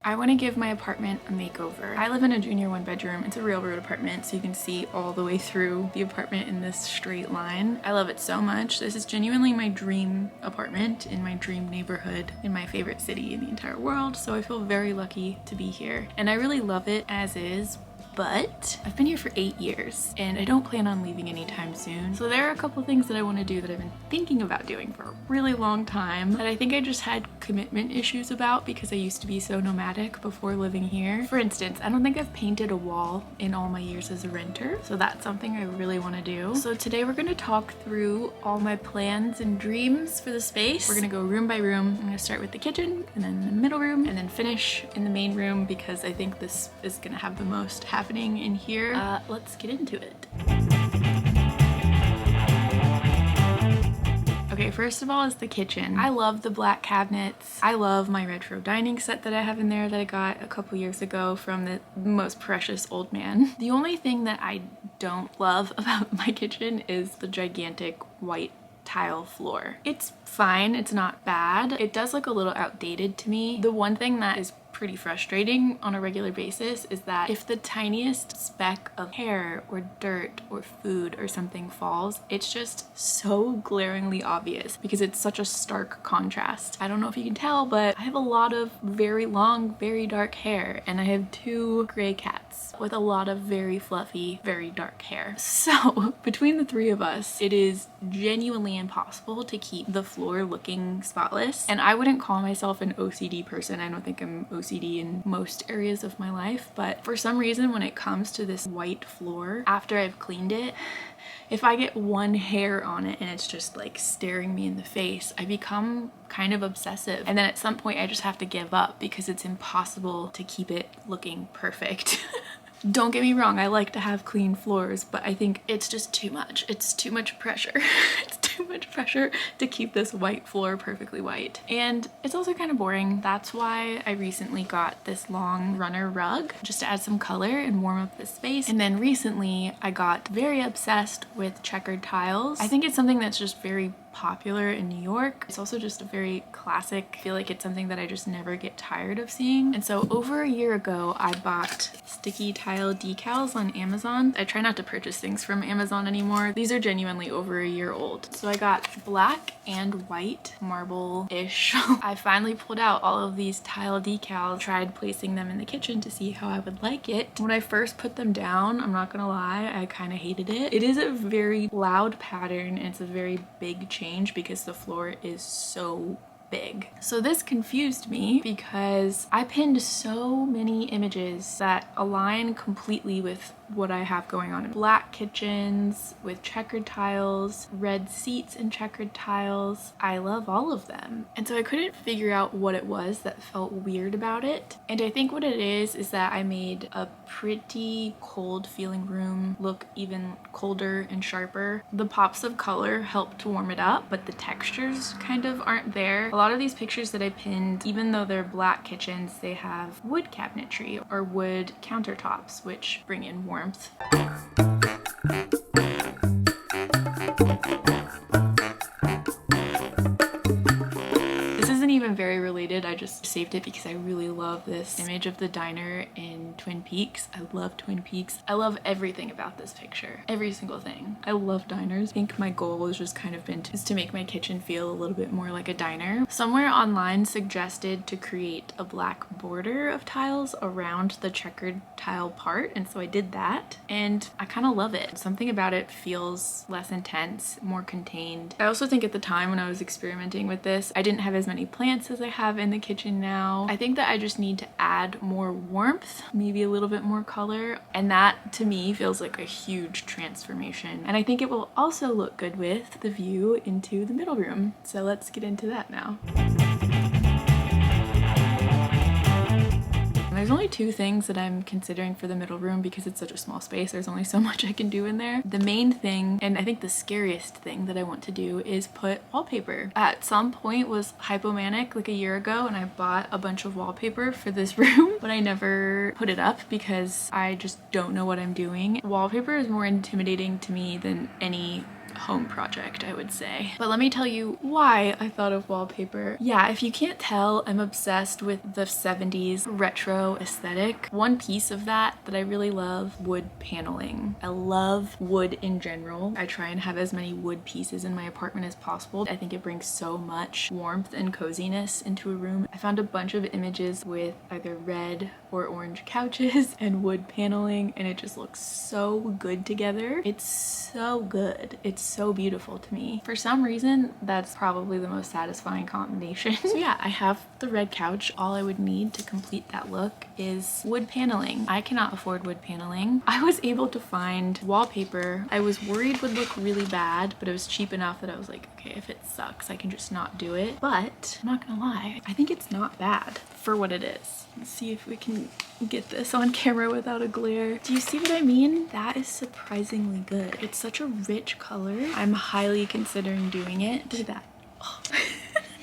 I want to give my apartment a makeover. I live in a junior 1-bedroom. It's a railroad apartment, so you can see all the way through the apartment in this straight line. I love it so much. This is genuinely my dream apartment in my dream neighborhood in my favorite city in the entire world, so I feel very lucky to be here. And I really love it as is, but I've been here for 8 years and I don't plan on leaving anytime soon. So there are a couple things that I want to do that I've been thinking about doing for a really long time that I think I just had commitment issues about because I used to be so nomadic before living here. For instance, I don't think I've painted a wall in all my years as a renter, so that's something I really want to do. So today we're going to talk through all my plans and dreams for the space. We're going to go room by room. I'm going to start with the kitchen and then the middle room and then finish in the main room because I think this is going to have the most happening in here. Let's get into it. Okay, first of all is the kitchen. I love the black cabinets. I love my retro dining set that I have in there that I got a couple years ago from the most precious old man. The only thing that I don't love about my kitchen is the gigantic white tile floor. It's fine, it's not bad. It does look a little outdated to me. The one thing that is pretty frustrating on a regular basis is that if the tiniest speck of hair or dirt or food or something falls, it's just so glaringly obvious because it's such a stark contrast. I don't know if you can tell, but I have a lot of very long, very dark hair, and I have 2 gray cats with a lot of very fluffy, very dark hair. So between the 3 of us, it is genuinely impossible to keep the floor looking spotless. And I wouldn't call myself an OCD person. I don't think I'm OCD in most areas of my life, but for some reason when it comes to this white floor, after I've cleaned it, if I get one hair on it and it's just like staring me in the face, I become kind of obsessive. And then at some point I just have to give up because it's impossible to keep it looking perfect. Don't get me wrong, I like to have clean floors, but I think it's just too much. It's too much pressure. It's too much pressure to keep this white floor perfectly white. And it's also kind of boring. That's why I recently got this long runner rug just to add some color and warm up the space. And then recently I got very obsessed with checkered tiles. I think it's something that's just very popular in New York. It's also just a very classic. I feel like it's something that I just never get tired of seeing. And so over a year ago, I bought sticky tile decals on Amazon. I try not to purchase things from Amazon anymore. These are genuinely over a year old. So I got black and white marble-ish. I finally pulled out all of these tile decals, tried placing them in the kitchen to see how I would like it. When I first put them down, I'm not gonna lie, I kind of hated it. It is a very loud pattern and it's a very big change because the floor is so big. So this confused me because I pinned so many images that align completely with what I have going on. Black kitchens with checkered tiles, red seats and checkered tiles. I love all of them. And so I couldn't figure out what it was that felt weird about it. And I think what it is that I made a pretty cold feeling room look even colder and sharper. The pops of color help to warm it up, but the textures kind of aren't there. A lot of these pictures that I pinned, even though they're black kitchens, they have wood cabinetry or wood countertops, which bring in warmth. This isn't even very related. I just saved it because I really love this image of the diner in Twin Peaks. I love Twin Peaks. I love everything about this picture. Every single thing. I love diners. I think my goal has just kind of been to make my kitchen feel a little bit more like a diner. Somewhere online suggested to create a black border of tiles around the checkered tile part, and so I did that and I kind of love it. Something about it feels less intense, more contained. I also think at the time when I was experimenting with this, I didn't have as many plants as I have in the kitchen now. I think that I just need to add more warmth, maybe a little bit more color, and that to me feels like a huge transformation. And I think it will also look good with the view into the middle room. So let's get into that now. There's only 2 things that I'm considering for the middle room because it's such a small space. There's only so much I can do in there. The main thing, and I think the scariest thing that I want to do, is put wallpaper. At some point was hypomanic like a year ago and I bought a bunch of wallpaper for this room, but I never put it up because I just don't know what I'm doing. Wallpaper is more intimidating to me than any home project, I would say. But let me tell you why I thought of wallpaper. Yeah, if you can't tell, I'm obsessed with the 70s retro aesthetic. One piece of that I really love, wood paneling. I love wood in general. I try and have as many wood pieces in my apartment as possible. I think it brings so much warmth and coziness into a room. I found a bunch of images with either red or orange couches and wood paneling, and it just looks so good together. It's so good. It's so beautiful to me. For some reason, that's probably the most satisfying combination. So yeah, I have the red couch. All I would need to complete that look is wood paneling. I cannot afford wood paneling. I was able to find wallpaper I was worried would look really bad, but it was cheap enough that I was like, okay, if it sucks, I can just not do it. But I'm not gonna lie, I think it's not bad for what it is. Let's see if we can get this on camera without a glare. Do you see what I mean? That is surprisingly good. It's such a rich color. I'm highly considering doing it. Look at that. Oh.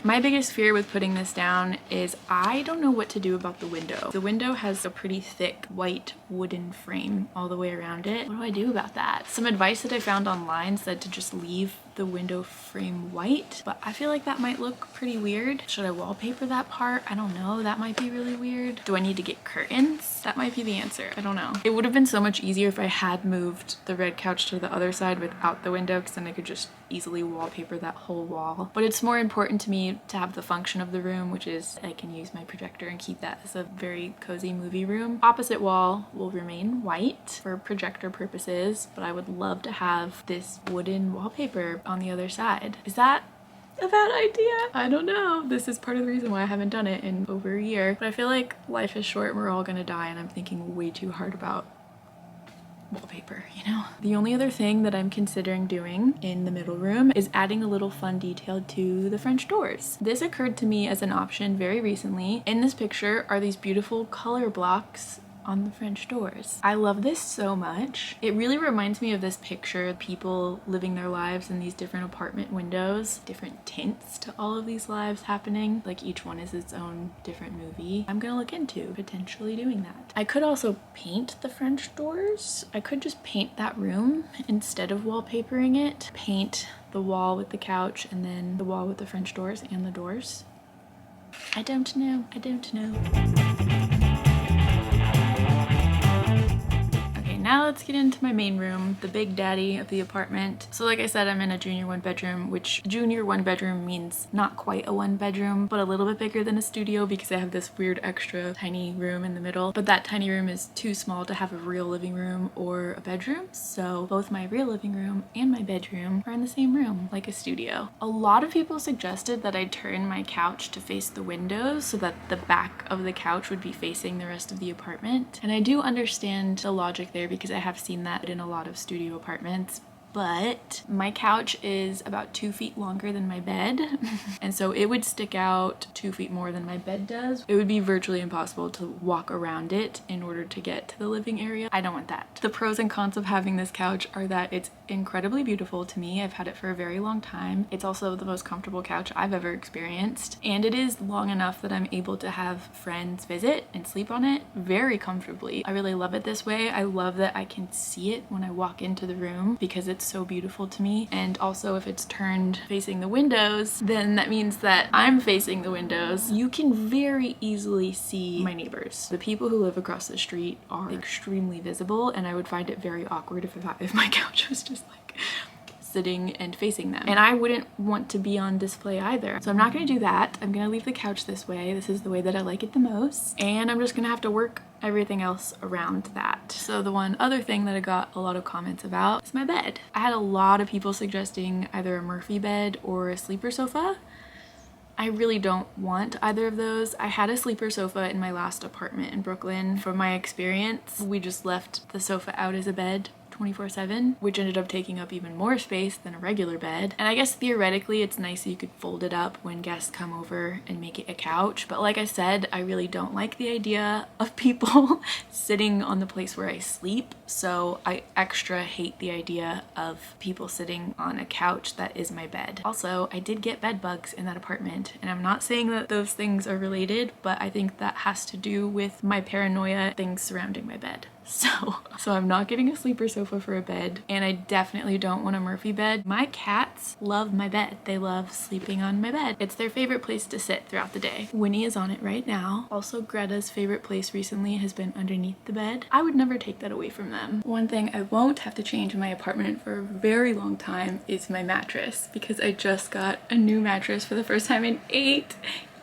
My biggest fear with putting this down is I don't know what to do about the window. The window has a pretty thick white wooden frame all the way around it. What do I do about that? Some advice that I found online said to just leave the window frame white, but I feel like that might look pretty weird. Should I wallpaper that part? I don't know. That might be really weird. Do I need to get curtains? That might be the answer. I don't know. It would have been so much easier if I had moved the red couch to the other side without the window, because then I could just easily wallpaper that whole wall. But it's more important to me to have the function of the room, which is I can use my projector and keep that as a very cozy movie room. Opposite wall will remain white for projector purposes, but I would love to have this wooden wallpaper on the other side. Is that a bad idea? I don't know. This is part of the reason why I haven't done it in over a year. But I feel like life is short and we're all gonna die, and I'm thinking way too hard about wallpaper, you know? The only other thing that I'm considering doing in the middle room is adding a little fun detail to the French doors. This occurred to me as an option very recently. In this picture are these beautiful color blocks on the French doors. I love this so much. It really reminds me of this picture of people living their lives in these different apartment windows, different tints to all of these lives happening. Like each one is its own different movie. I'm gonna look into potentially doing that. I could also paint the French doors. I could just paint that room instead of wallpapering it. Paint the wall with the couch and then the wall with the French doors and the doors. I don't know. I don't know. Now let's get into my main room, the big daddy of the apartment. So like I said, I'm in a junior one bedroom, which junior one bedroom means not quite a one bedroom, but a little bit bigger than a studio because I have this weird extra tiny room in the middle. But that tiny room is too small to have a real living room or a bedroom. So both my real living room and my bedroom are in the same room, like a studio. A lot of people suggested that I turn my couch to face the windows so that the back of the couch would be facing the rest of the apartment. And I do understand the logic there because I have seen that in a lot of studio apartments. But my couch is about 2 feet longer than my bed and so it would stick out 2 feet more than my bed does. It would be virtually impossible to walk around it in order to get to the living area. I don't want that. The pros and cons of having this couch are that it's incredibly beautiful to me. I've had it for a very long time. It's also the most comfortable couch I've ever experienced, and it is long enough that I'm able to have friends visit and sleep on it very comfortably. I really love it this way. I love that I can see it when I walk into the room because it's so beautiful to me. And also if it's turned facing the windows, then that means that I'm facing the windows. You can very easily see my neighbors. The people who live across the street are extremely visible, and I would find it very awkward if my couch was just like sitting and facing them. And I wouldn't want to be on display either. So I'm not gonna do that. I'm gonna leave the couch this way. This is the way that I like it the most. And I'm just gonna have to work everything else around that. So the one other thing that I got a lot of comments about is my bed. I had a lot of people suggesting either a Murphy bed or a sleeper sofa. I really don't want either of those. I had a sleeper sofa in my last apartment in Brooklyn. From my experience, we just left the sofa out as a bed 24/7, which ended up taking up even more space than a regular bed. And I guess theoretically it's nice that you could fold it up when guests come over and make it a couch, but like I said, I really don't like the idea of people sitting on the place where I sleep, so I extra hate the idea of people sitting on a couch that is my bed. Also, I did get bed bugs in that apartment, and I'm not saying that those things are related, but I think that has to do with my paranoia things surrounding my bed. So I'm not getting a sleeper sofa for a bed, and I definitely don't want a Murphy bed. My cats love my bed. They love sleeping on my bed. It's their favorite place to sit throughout the day. Winnie is on it right now. Also, Greta's favorite place recently has been underneath the bed. I would never take that away from them. One thing I won't have to change in my apartment for a very long time is my mattress, because I just got a new mattress for the first time in 8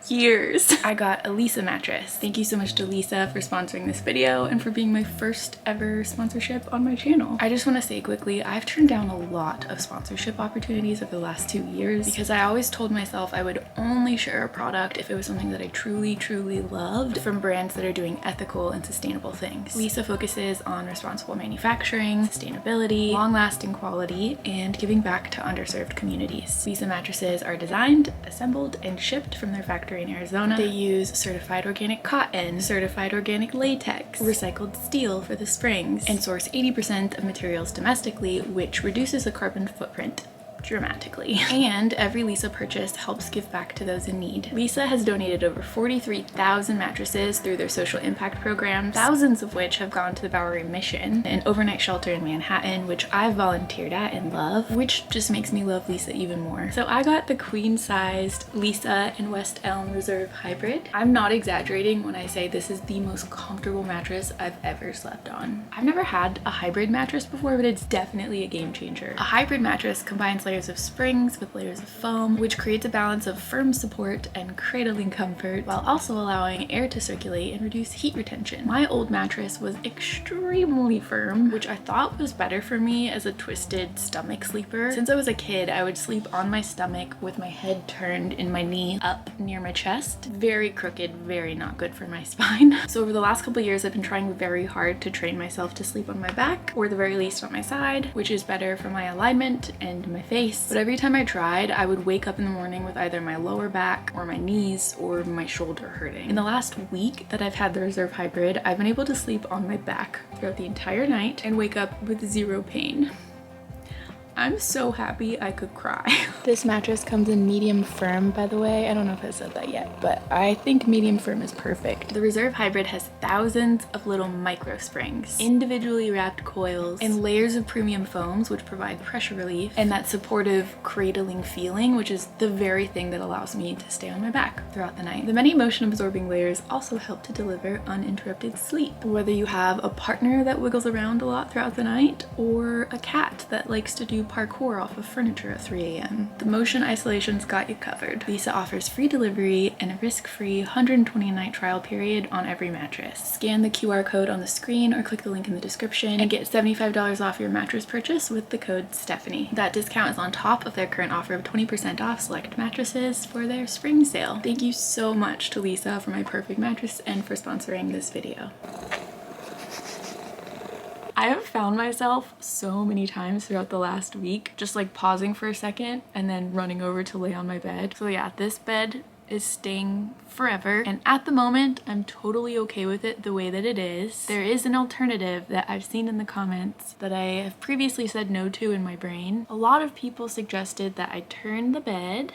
years. I got a Lisa mattress. Thank you so much to Lisa for sponsoring this video and for being my first ever sponsorship on my channel. I just want to say quickly, I've turned down a lot of sponsorship opportunities over the last 2 years because I always told myself I would only share a product if it was something that I truly loved from brands that are doing ethical and sustainable things. Lisa focuses on responsible manufacturing, sustainability, long-lasting quality, and giving back to underserved communities. Lisa mattresses are designed, assembled, and shipped from their factory in Arizona. They use certified organic cotton, certified organic latex, recycled steel for the springs, and source 80% of materials domestically, which reduces the carbon footprint dramatically. And every Lisa purchase helps give back to those in need. Lisa has donated over 43,000 mattresses through their social impact programs, thousands of which have gone to the Bowery Mission, an overnight shelter in Manhattan, which I've volunteered at and love, which just makes me love Lisa even more. So I got the queen-sized Lisa in West Elm Reserve Hybrid. I'm not exaggerating when I say this is the most comfortable mattress I've ever slept on. I've never had a hybrid mattress before, but it's definitely a game changer. A hybrid mattress combines layers of springs with layers of foam, which creates a balance of firm support and cradling comfort while also allowing air to circulate and reduce heat retention. My old mattress was extremely firm, which I thought was better for me as a twisted stomach sleeper. Since I was a kid, I would sleep on my stomach with my head turned and my knee up near my chest. Very crooked, very not good for my spine. So over the last couple years, I've been trying very hard to train myself to sleep on my back, or the very least on my side, which is better for my alignment and my face. But every time I tried, I would wake up in the morning with either my lower back or my knees or my shoulder hurting. In the last week that I've had the Reserve Hybrid, I've been able to sleep on my back throughout the entire night and wake up with zero pain. I'm so happy I could cry. This mattress comes in medium firm, by the way. I don't know if I said that yet, but I think medium firm is perfect. The Reserve Hybrid has thousands of little micro springs, individually wrapped coils, and layers of premium foams which provide pressure relief and that supportive cradling feeling, which is the very thing that allows me to stay on my back throughout the night. The many motion absorbing layers also help to deliver uninterrupted sleep. Whether you have a partner that wiggles around a lot throughout the night or a cat that likes to do parkour off of furniture at 3 a.m. The motion isolation's got you covered. Lisa offers free delivery and a risk-free 120-night trial period on every mattress. Scan the QR code on the screen or click the link in the description and get $75 off your mattress purchase with the code Stephanie. That discount is on top of their current offer of 20% off select mattresses for their spring sale. Thank you so much to Lisa for my perfect mattress and for sponsoring this video. I have found myself so many times throughout the last week just like pausing for a second and then running over to lay on my bed. So yeah, this bed is staying forever, and at the moment I'm totally okay with it the way that it is. There is an alternative that I've seen in the comments that I have previously said no to in my brain. A lot of people suggested that I turn the bed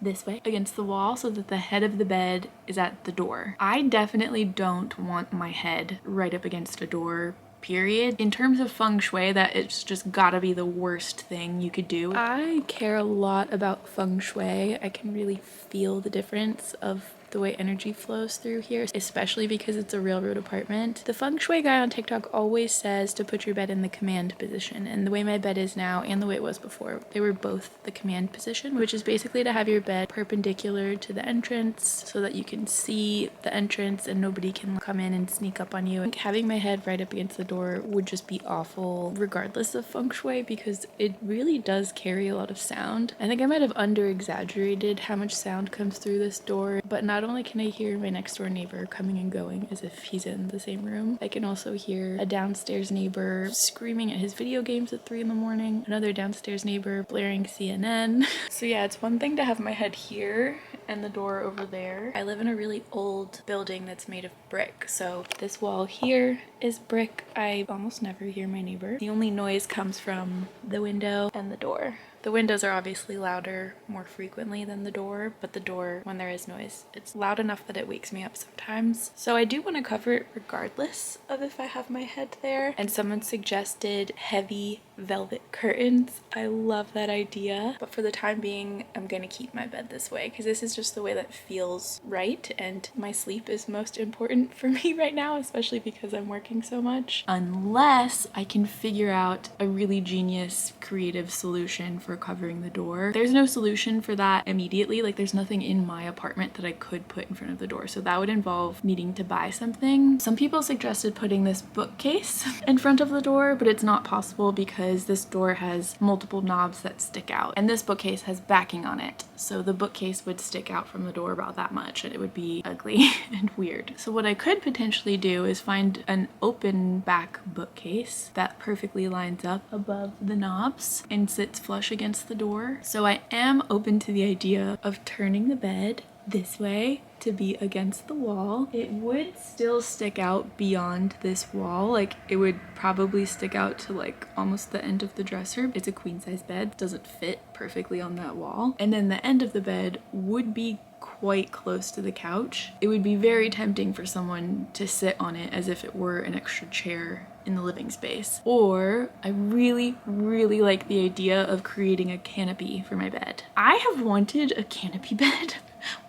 this way against the wall so that the head of the bed is at the door. I definitely don't want my head right up against a door, period. In terms of feng shui, that it's just gotta be the worst thing you could do. I care a lot about feng shui. I can really feel the difference of the way energy flows through here, especially because it's a railroad apartment. The feng shui guy on TikTok always says to put your bed in the command position, and the way my bed is now and the way it was before, they were both the command position, which is basically to have your bed perpendicular to the entrance so that you can see the entrance and nobody can come in and sneak up on you. Like, having my head right up against the door would just be awful regardless of feng shui because it really does carry a lot of sound. I think I might have under exaggerated how much sound comes through this door, but not only can I hear my next door neighbor coming and going as if he's in the same room, I can also hear a downstairs neighbor screaming at his video games at 3 in the morning, another downstairs neighbor blaring CNN. So yeah, it's one thing to have my head here and the door over there. I live in a really old building that's made of brick, so this wall here is brick. I almost never hear my neighbor. The only noise comes from the window and the door. The windows are obviously louder more frequently than the door, but the door, when there is noise, it's loud enough that it wakes me up sometimes. So I do want to cover it regardless of if I have my head there. And someone suggested heavy velvet curtains. I love that idea, but for the time being I'm gonna keep my bed this way because this is just the way that feels right, and my sleep is most important for me right now, especially because I'm working so much. Unless I can figure out a really genius creative solution for covering the door. There's no solution for that immediately. Like, there's nothing in my apartment that I could put in front of the door, so that would involve needing to buy something. Some people suggested putting this bookcase in front of the door, but it's not possible because this door has multiple knobs that stick out, and this bookcase has backing on it, so the bookcase would stick out from the door about that much and it would be ugly and weird. So what I could potentially do is find an open back bookcase that perfectly lines up above the knobs and sits flush against the door. So I am open to the idea of turning the bed this way to be against the wall. It would still stick out beyond this wall, like it would probably stick out to like almost the end of the dresser. It's a queen size bed, doesn't fit perfectly on that wall, and then the end of the bed would be quite close to the couch. It would be very tempting for someone to sit on it as if it were an extra chair in the living space. Or I really like the idea of creating a canopy for my bed. I have wanted a canopy bed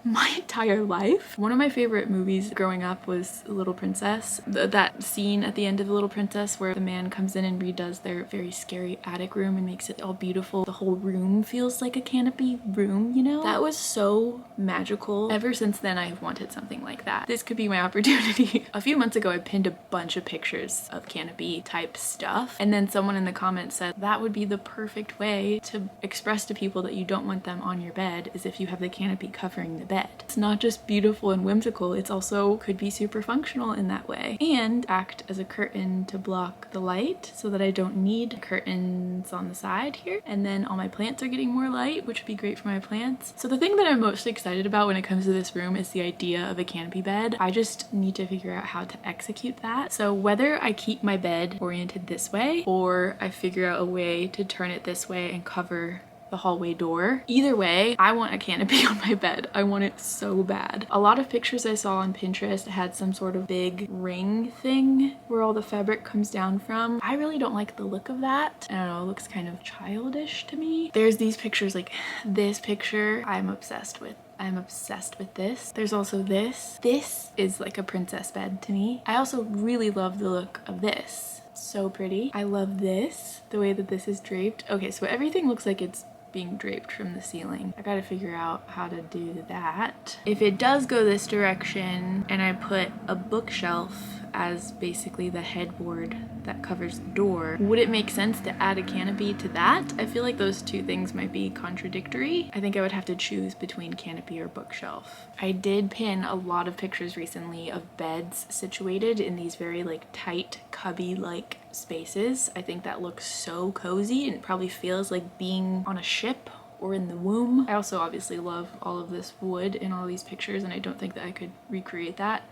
my entire life. One of my favorite movies growing up was Little Princess. That scene at the end of Little Princess where the man comes in and redoes their very scary attic room and makes it all beautiful. The whole room feels like a canopy room, you know? That was so magical. Ever since then, I have wanted something like that. This could be my opportunity. A few months ago, I pinned a bunch of pictures of canopy type stuff, and then someone in the comments said that would be the perfect way to express to people that you don't want them on your bed, is if you have the canopy covering the bed. It's not just beautiful and whimsical, it's also could be super functional in that way and act as a curtain to block the light so that I don't need curtains on the side here. And then all my plants are getting more light, which would be great for my plants. So the thing that I'm most excited about when it comes to this room is the idea of a canopy bed. I just need to figure out how to execute that. So whether I keep my bed oriented this way or I figure out a way to turn it this way and cover the hallway door, either way, I want a canopy on my bed. I want it so bad. A lot of pictures I saw on Pinterest had some sort of big ring thing where all the fabric comes down from. I really don't like the look of that. I don't know, it looks kind of childish to me. There's these pictures, like this picture I'm obsessed with. I'm obsessed with this. There's also this. This is like a princess bed to me. I also really love the look of this. So pretty. I love this, the way that this is draped. Okay, so everything looks like it's being draped from the ceiling. I gotta figure out how to do that. If it does go this direction and I put a bookshelf as basically the headboard that covers the door, would it make sense to add a canopy to that? I feel like those two things might be contradictory. I think I would have to choose between canopy or bookshelf. I did pin a lot of pictures recently of beds situated in these very like tight cubby-like spaces. I think that looks so cozy and it probably feels like being on a ship or in the womb. I also obviously love all of this wood in all these pictures, and I don't think that I could recreate that.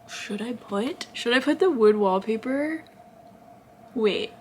Should I put the wood wallpaper? Wait.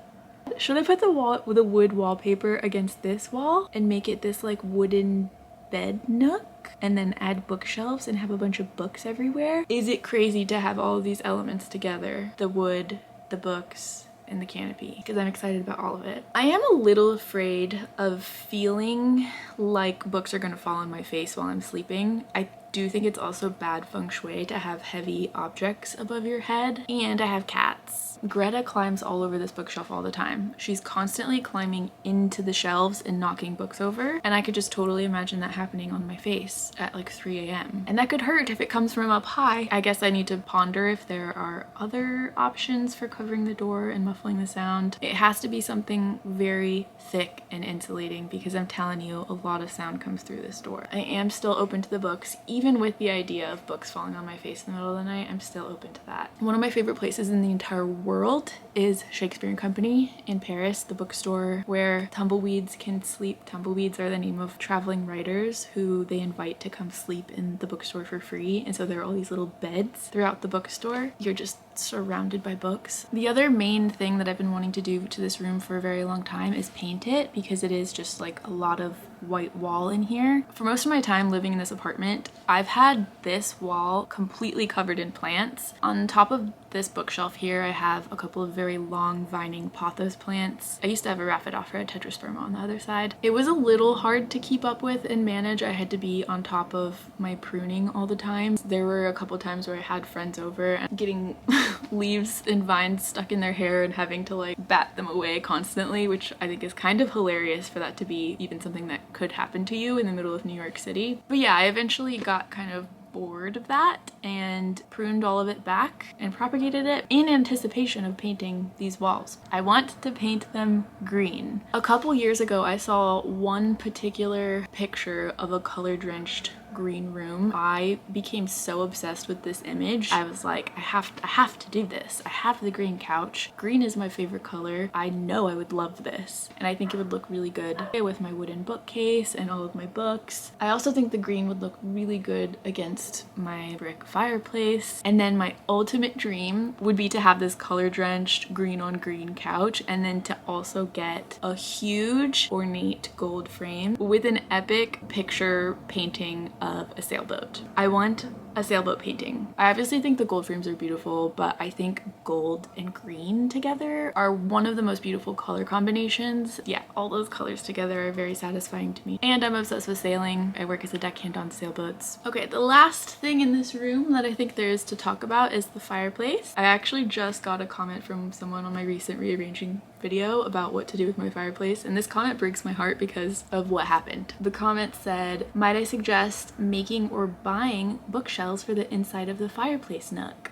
Should I put the wood wallpaper against this wall and make it this like wooden bed nook and then add bookshelves and have a bunch of books everywhere? Is it crazy to have all of these elements together? The wood, the books, and the canopy, because I'm excited about all of it. I am a little afraid of feeling like books are gonna fall on my face while I'm sleeping. I do think it's also bad feng shui to have heavy objects above your head, and I have cats. Greta climbs all over this bookshelf all the time. She's constantly climbing into the shelves and knocking books over, and I could just totally imagine that happening on my face at like 3 a.m. And that could hurt if it comes from up high. I guess I need to ponder if there are other options for covering the door and muffling the sound. It has to be something very thick and insulating, because I'm telling you, a lot of sound comes through this door. I am still open to the books, even with the idea of books falling on my face in the middle of the night. I'm still open to that. One of my favorite places in the entire world is Shakespeare and Company in Paris, the bookstore where tumbleweeds can sleep. Tumbleweeds are the name of traveling writers who they invite to come sleep in the bookstore for free, and so there are all these little beds throughout the bookstore. You're just surrounded by books. The other main thing that I've been wanting to do to this room for a very long time is paint it, because it is just like a lot of white wall in here. For most of my time living in this apartment, I've had this wall completely covered in plants. On top of this bookshelf here, I have a couple of very long vining pothos plants. I used to have a Rhaphidophora tetrasperma on the other side. It was a little hard to keep up with and manage. I had to be on top of my pruning all the time. There were a couple times where I had friends over and getting leaves and vines stuck in their hair and having to like bat them away constantly, which I think is kind of hilarious for that to be even something that could happen to you in the middle of New York City. But yeah, I eventually got kind of bored of that and pruned all of it back and propagated it in anticipation of painting these walls. I want to paint them green. A couple years ago, I saw one particular picture of a color-drenched green room. I became so obsessed with this image. I was like, I have to do this. I have the green couch. Green is my favorite color. I know I would love this. And I think it would look really good with my wooden bookcase and all of my books. I also think the green would look really good against my brick fireplace. And then my ultimate dream would be to have this color-drenched green on green couch, and then to also get a huge ornate gold frame with an epic picture painting of a sailboat. I want a sailboat painting. I obviously think the gold frames are beautiful, but I think gold and green together are one of the most beautiful color combinations. Yeah, all those colors together are very satisfying to me. And I'm obsessed with sailing. I work as a deckhand on sailboats. Okay, the last thing in this room that I think there is to talk about is the fireplace. I actually just got a comment from someone on my recent rearranging video about what to do with my fireplace, and this comment breaks my heart because of what happened. The comment said, might I suggest making or buying bookshelves for the inside of the fireplace nook?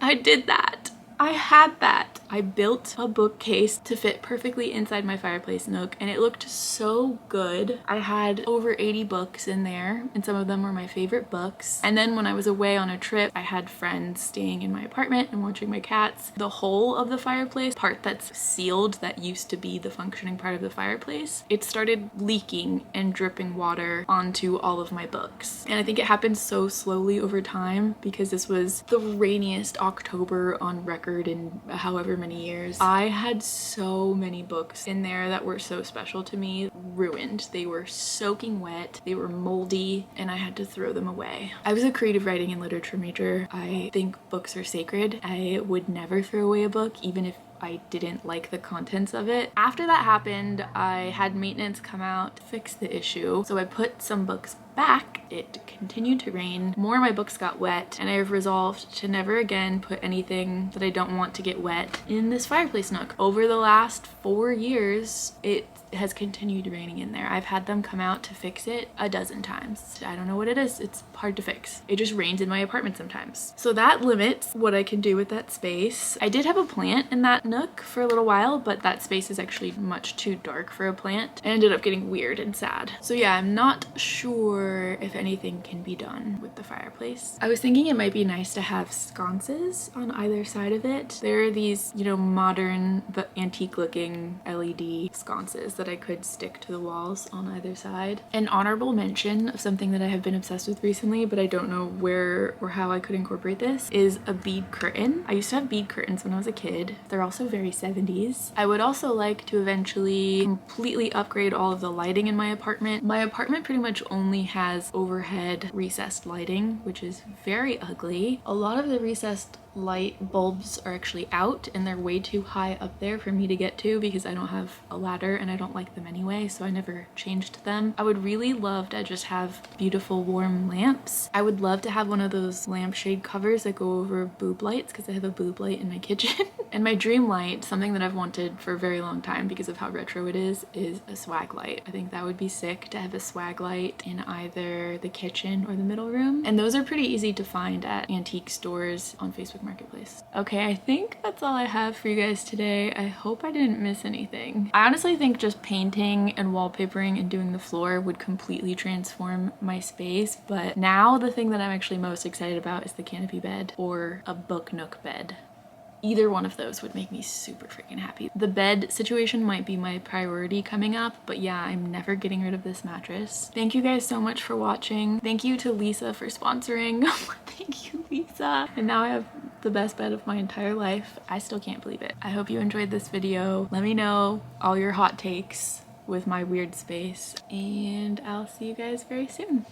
I did that. I had that. I built a bookcase to fit perfectly inside my fireplace nook, and it looked so good. I had over 80 books in there, and some of them were my favorite books. And then when I was away on a trip, I had friends staying in my apartment and watching my cats. The whole of the fireplace, part that's sealed that used to be the functioning part of the fireplace, it started leaking and dripping water onto all of my books. And I think it happened so slowly over time because this was the rainiest October on record in however many years. I had so many books in there that were so special to me ruined. They were soaking wet, they were moldy, and I had to throw them away. I was a creative writing and literature major. I think books are sacred. I would never throw away a book, even if I didn't like the contents of it. After that happened, I had maintenance come out to fix the issue. So I put some books back. It continued to rain. More of my books got wet, and I have resolved to never again put anything that I don't want to get wet in this fireplace nook. Over the last 4 years, it has continued raining in there. I've had them come out to fix it a dozen times. I don't know what it is. It's hard to fix. It just rains in my apartment sometimes. So that limits what I can do with that space. I did have a plant in that nook for a little while, but that space is actually much too dark for a plant. It ended up getting weird and sad. So yeah, I'm not sure if anything can be done with the fireplace. I was thinking it might be nice to have sconces on either side of it. There are these, you know, modern but antique looking LED sconces that I could stick to the walls on either side. An honorable mention of something that I have been obsessed with recently, but I don't know where or how I could incorporate this, is a bead curtain. I used to have bead curtains when I was a kid. They're also very 70s. I would also like to eventually completely upgrade all of the lighting in my apartment. My apartment pretty much only has overhead recessed lighting, which is very ugly. A lot of the recessed light bulbs are actually out, and they're way too high up there for me to get to because I don't have a ladder and I don't like them anyway, so I never changed them. I would really love to just have beautiful warm lamps. I would love to have one of those lampshade covers that go over boob lights because I have a boob light in my kitchen. And my dream light, something that I've wanted for a very long time because of how retro it is a swag light. I think that would be sick to have a swag light in either the kitchen or the middle room. And those are pretty easy to find at antique stores on Facebook Marketplace. Okay, I think that's all I have for you guys today. I hope I didn't miss anything. I honestly think just painting and wallpapering and doing the floor would completely transform my space, but now the thing that I'm actually most excited about is the canopy bed or a book nook bed. Either one of those would make me super freaking happy. The bed situation might be my priority coming up, but yeah, I'm never getting rid of this mattress. Thank you guys so much for watching. Thank you to Lisa for sponsoring. Thank you, Lisa. And now I have the best bed of my entire life. I still can't believe it. I hope you enjoyed this video. Let me know all your hot takes with my weird space, and I'll see you guys very soon.